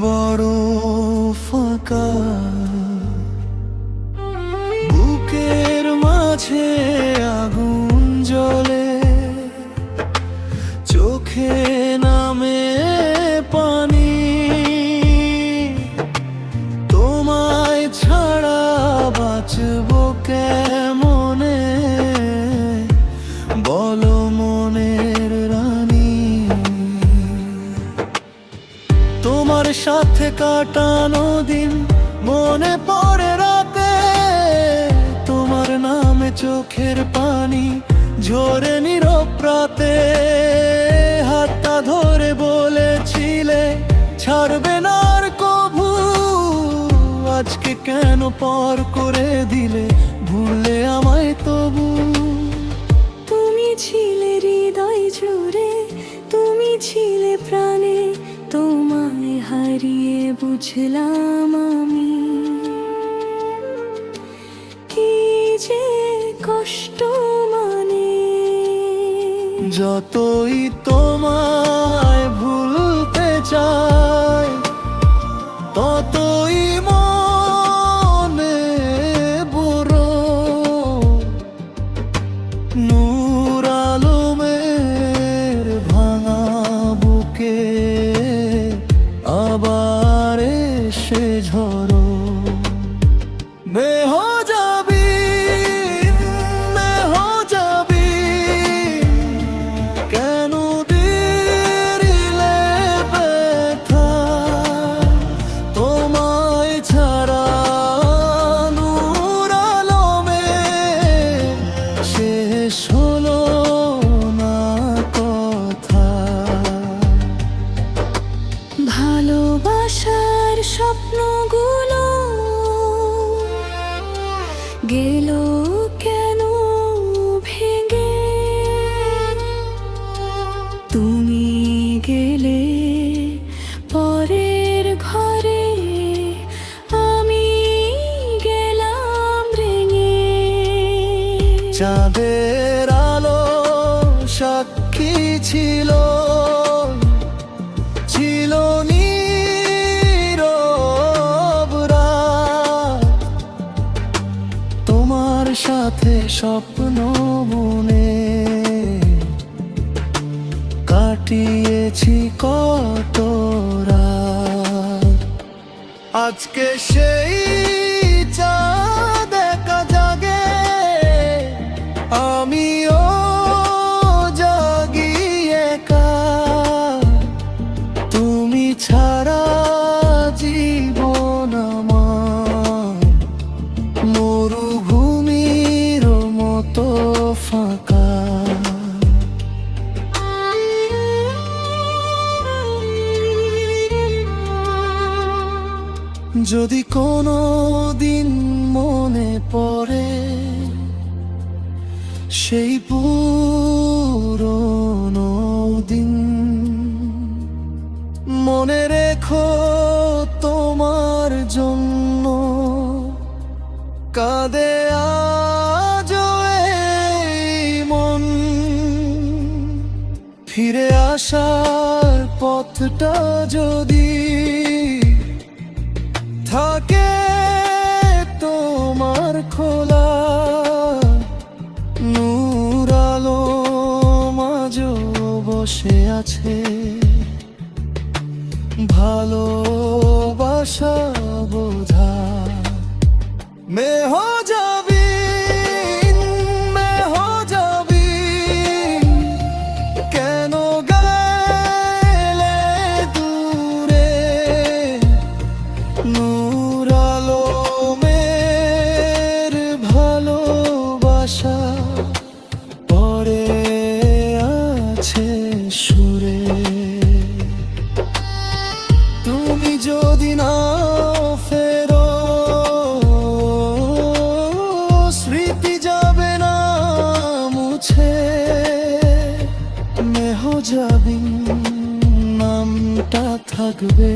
বড় ফাঁকা, বুকের মাঝে আগুন জ্বলে, চোখে নামে পানি। তোমায় ছাড়া বাঁচব কেমনে, বলো মনের রানী। তোমার সাথে কাটানো দিন মনে পড়ে রাতে, তোমার নামে চোখের পানি ঝরে নীরব রাতে। হাতটা ধরে বলেছিলে ছাড়বে না আর কভু, আজকে কেন পর করে দিলে ভুললে আমায় তবু। তুমি ছিলে হৃদয় জুড়ে, তুমি ছিলে প্রাণে, তোমায় হারিয়ে বুঝলাম আমি কি যে কষ্ট মানে। যতই তোমায় ভুলতে চাই, ততই মনে বড় নূর আলমের ভাঙা বুকে আবার এসে ঝরো। মেহ যাবি, মেহ যাবি, কেন দিলে ব্যথা? তোমায় ছাড়া নূর আলমে শেষ হলো না কথা। ভালোবাসার স্বপ্নগুলো গেল কেন ভেঙে? তুমি গেলে পরের ঘরে, আমি গেলাম রেঙে। চাঁদের আলো সাক্ষী ছিল, ছিল নীরব রাত। তোমার সাথে স্বপ্ন বুনে কাটিয়েছি কত রাত। আজকে সেই চাঁদ একা জাগে, আমিও জাগি একা। তুমি ছাড়া জীবন আমার মরুভূমির মতো ফাঁকা। যদি কোনো দিন মনে পড়ে সেই পুরনো দিন, মনে রেখো তোমার জন্য কাঁদে আজও এই মন। ফিরে আসার পথটা যদি থাকে তোমার খোলা, নূর আলম আজও বসে আছে ভালোবাসা বোঝা। মেহ যাবি, মেহ যাবি, কেন গেলে দূরে? নূর আলমের ভালোবাসা পড়ে আছে সুরে। তুমি যদি না ফেরো, স্মৃতি যাবে না মুছে। মেহ যাবি নামটা থাকবে